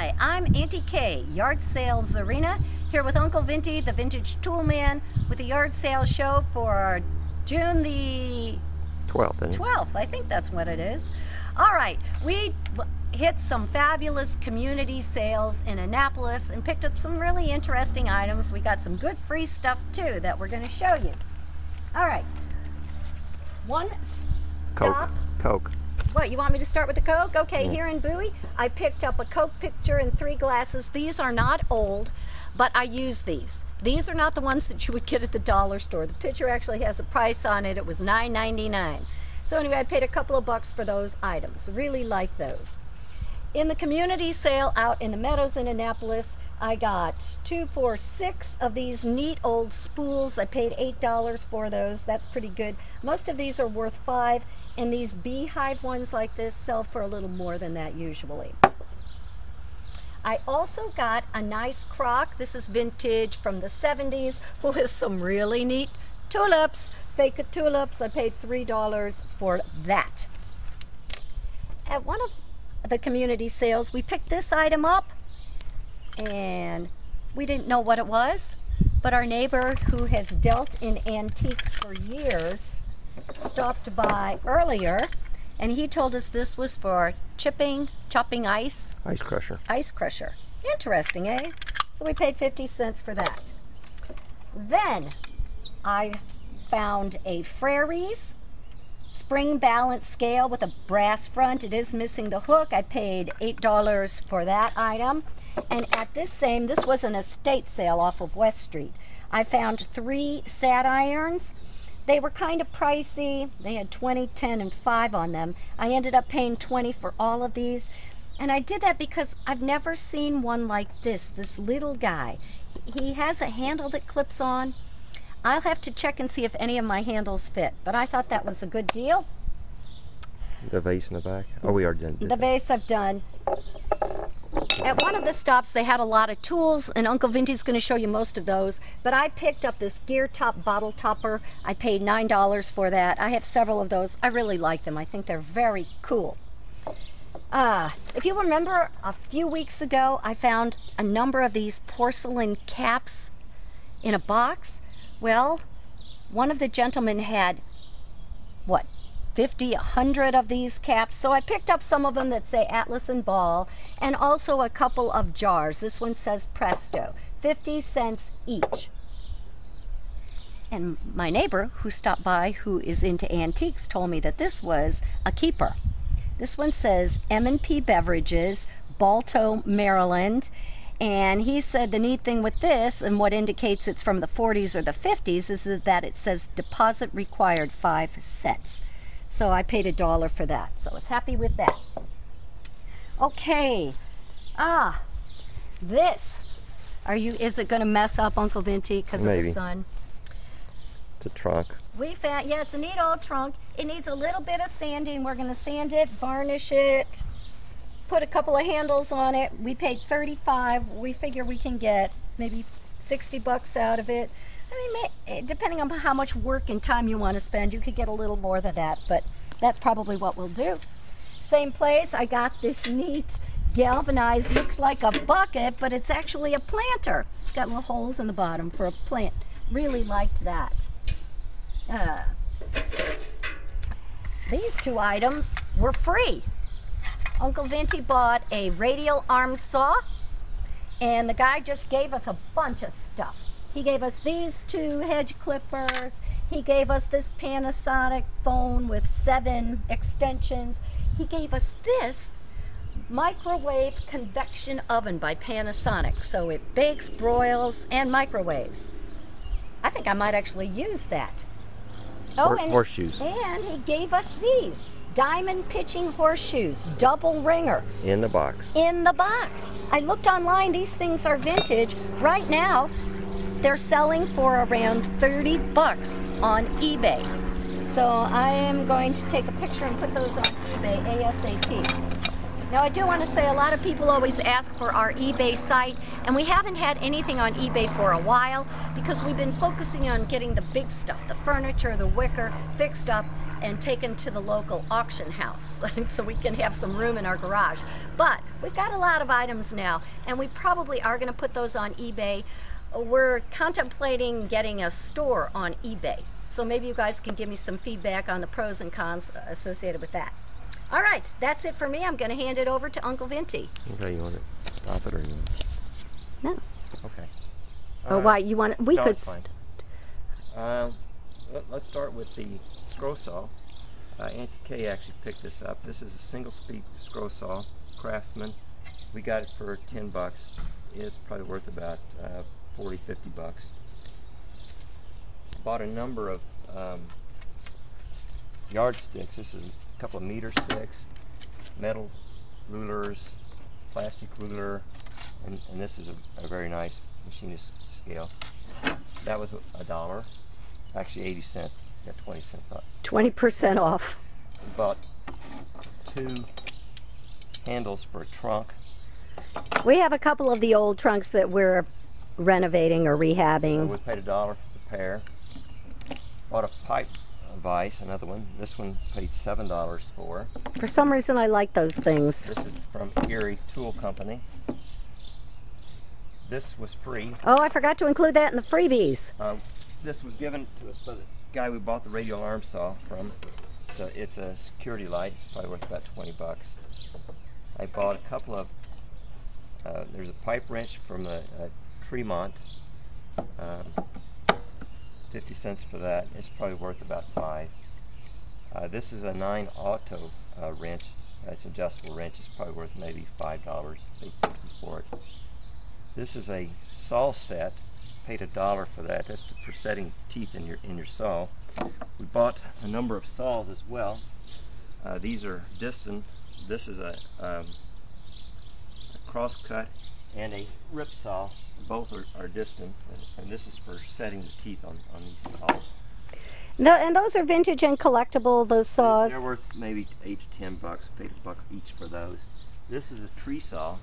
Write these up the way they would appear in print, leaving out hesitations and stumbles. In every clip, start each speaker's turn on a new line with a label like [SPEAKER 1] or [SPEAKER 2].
[SPEAKER 1] Hi, I'm Auntie Kay, Yard Sales Arena, here with Uncle Vintie, the Vintage Tool Man, with a yard sale show for June the 12th. I think that's what it is. All right, we hit some fabulous community sales in Annapolis and picked up some really interesting items. We got some good free stuff too that we're going to show you. All right, one stop.
[SPEAKER 2] Coke.
[SPEAKER 1] What, you want me to start with the Coke? Okay, here in Bowie, I picked up a Coke picture and 3 glasses. These are not old, but I use these. These are not the ones that you would get at the dollar store. The picture actually has a price on it. It was $9.99. So anyway, I paid a couple of bucks for those items. Really like those. In the community sale out in the Meadows in Annapolis, I got 2, 4, 6 of these neat old spools. I paid $8 for those. That's pretty good. Most of these are worth $5, and these beehive ones like this sell for a little more than that usually. I also got a nice crock. This is vintage from the 70s with some really neat tulips, fake tulips. I paid $3 for that. At one of the community sales, we picked this item up and we didn't know what it was, but our neighbor who has dealt in antiques for years stopped by earlier and he told us this was for chopping ice.
[SPEAKER 2] Ice crusher.
[SPEAKER 1] Ice crusher. Interesting, eh? So we paid 50 cents for that. Then I found a Frary's spring balance scale with a brass front. It is missing the hook. I paid $8 for that item. And at this was an estate sale off of West Street. I found 3 sat irons. They were kind of pricey. They had 20, 10, and 5 on them. I ended up paying 20 for all of these. And I did that because I've never seen one like this little guy. He has a handle that clips on. I'll have to check and see if any of my handles fit, but I thought that was a good deal.
[SPEAKER 2] The vase in the back? Oh, we already did.
[SPEAKER 1] The vase I've done. At one of the stops, they had a lot of tools, and Uncle Vintie's going to show you most of those, but I picked up this gear top bottle topper. I paid $9 for that. I have several of those. I really like them. I think they're very cool. If you remember, a few weeks ago, I found a number of these porcelain caps in a box. Well, one of the gentlemen had, what, 50, 100 of these caps. So I picked up some of them that say Atlas and Ball, and also a couple of jars. This one says Presto, 50 cents each. And my neighbor who stopped by, who is into antiques, told me that this was a keeper. This one says M&P Beverages, Balto, Maryland. And he said the neat thing with this, and what indicates it's from the 40s or the 50s, is that it says deposit required 5 cents. So I paid $1 for that. So I was happy with that. Okay. This. Is it going to mess up, Uncle Vintie, because of the sun?
[SPEAKER 2] It's a trunk.
[SPEAKER 1] We found, yeah, it's a neat old trunk. It needs a little bit of sanding. We're going to sand it, varnish it, put a couple of handles on it. We paid $35. We figure we can get maybe 60 bucks out of it. I mean, depending on how much work and time you want to spend, you could get a little more than that, but that's probably what we'll do. Same place, I got this neat galvanized, looks like a bucket, but it's actually a planter. It's got little holes in the bottom for a plant. Really liked that. These 2 items were free. Uncle Vintie bought a radial arm saw, and the guy just gave us a bunch of stuff. He gave us these 2 hedge clippers. He gave us this Panasonic phone with 7 extensions. He gave us this microwave convection oven by Panasonic. So it bakes, broils, and microwaves. I think I might actually use that. Oh, and
[SPEAKER 2] horseshoes.
[SPEAKER 1] And he gave us these. Diamond pitching horseshoes, double ringer.
[SPEAKER 2] In the box.
[SPEAKER 1] In the box. I looked online, these things are vintage. Right now, they're selling for around 30 bucks on eBay. So I am going to take a picture and put those on eBay ASAP. Now I do want to say a lot of people always ask for our eBay site, and we haven't had anything on eBay for a while because we've been focusing on getting the big stuff, the furniture, the wicker, fixed up and taken to the local auction house so we can have some room in our garage. But we've got a lot of items now, and we probably are going to put those on eBay. We're contemplating getting a store on eBay, so maybe you guys can give me some feedback on the pros and cons associated with that. All right, that's it for me. I'm going to hand it over to Uncle Vintie.
[SPEAKER 2] Okay, you want to stop it or you want
[SPEAKER 1] No.
[SPEAKER 2] Okay.
[SPEAKER 1] Oh, why? You want it? We
[SPEAKER 2] no,
[SPEAKER 1] could.
[SPEAKER 2] It's fine. Let's start with the scroll saw. Auntie Kay actually picked this up. This is a single speed scroll saw, Craftsman. We got it for 10 bucks. It's probably worth about 40, 50 bucks. Bought a number of yardsticks. This is a couple of meter sticks, metal rulers, plastic ruler, and this is a very nice machinist scale. That was $1, actually 80 cents. Got 20 cents off.
[SPEAKER 1] 20% off.
[SPEAKER 2] We bought 2 handles for a trunk.
[SPEAKER 1] We have a couple of the old trunks that we're renovating or rehabbing.
[SPEAKER 2] So we paid $1 for the pair. Bought a pipe vise, another one. This one paid $7 for.
[SPEAKER 1] For some reason I like those things.
[SPEAKER 2] This is from Erie Tool Company. This was free.
[SPEAKER 1] Oh, I forgot to include that in the freebies.
[SPEAKER 2] This was given to us by the guy we bought the radial arm saw from. It's a security light. It's probably worth about 20 bucks. I bought a couple of, there's a pipe wrench from a Tremont. 50 cents for that. It's probably worth about 5. This is a 9 auto wrench. It's an adjustable wrench. It's probably worth maybe $5. Paid $50 for it. This is a saw set. Paid $1 for that. That's for setting teeth in your saw. We bought a number of saws as well. These are distant. This is a cross cut and a rip saw. Both are distant, and this is for setting the teeth on these saws.
[SPEAKER 1] And those are vintage and collectible, those saws?
[SPEAKER 2] They're worth maybe 8 to 10 bucks. Paid $1 each for those. This is a tree saw.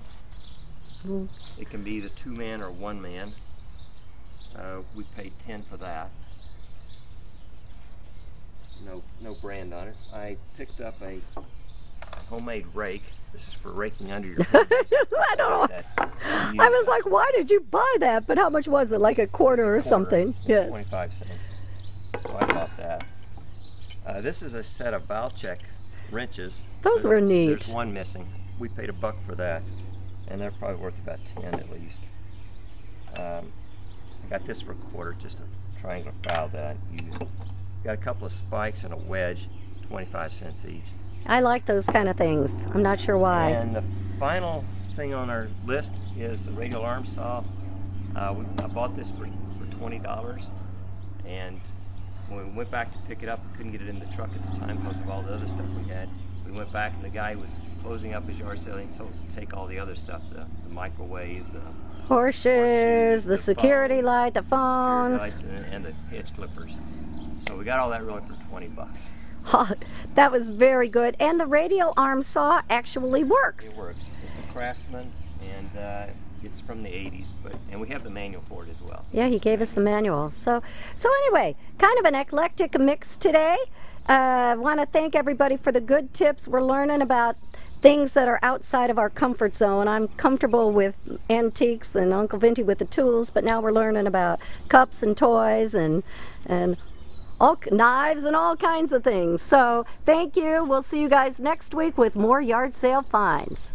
[SPEAKER 2] It can be either 2-man or 1-man. We paid 10 for that. No brand on it. I picked up a homemade rake. This is for raking under your hedges.
[SPEAKER 1] I don't know. I was like, why did you buy that? But how much was it? Like a quarter or something? Yes.
[SPEAKER 2] 25 cents. So I bought that. This is a set of Valchek wrenches.
[SPEAKER 1] Those were neat.
[SPEAKER 2] There's one missing. We paid $1 for that, and they're probably worth about 10 at least. I got this for a quarter, just a triangular file that I use. Got a couple of spikes and a wedge, 25 cents each.
[SPEAKER 1] I like those kind of things. I'm not sure why.
[SPEAKER 2] And the final thing on our list is the radial arm saw. I bought this for $20, and when we went back to pick it up, we couldn't get it in the truck at the time because of all the other stuff we had. We went back and the guy was closing up his yard sale and told us to take all the other stuff, the microwave, the
[SPEAKER 1] horseshoes, the security light, the phones.
[SPEAKER 2] Security lights and the hedge clippers. So we got all that really for 20 bucks.
[SPEAKER 1] Oh, that was very good. And the radial arm saw actually works.
[SPEAKER 2] It works. It's a Craftsman, and it's from the 80s, and we have the manual for it as well.
[SPEAKER 1] Yeah, he gave us the manual. So anyway, kind of an eclectic mix today. I want to thank everybody for the good tips. We're learning about things that are outside of our comfort zone. I'm comfortable with antiques and Uncle Vintie with the tools, but now we're learning about cups and toys and all knives and all kinds of things. So thank you. We'll see you guys next week with more yard sale finds.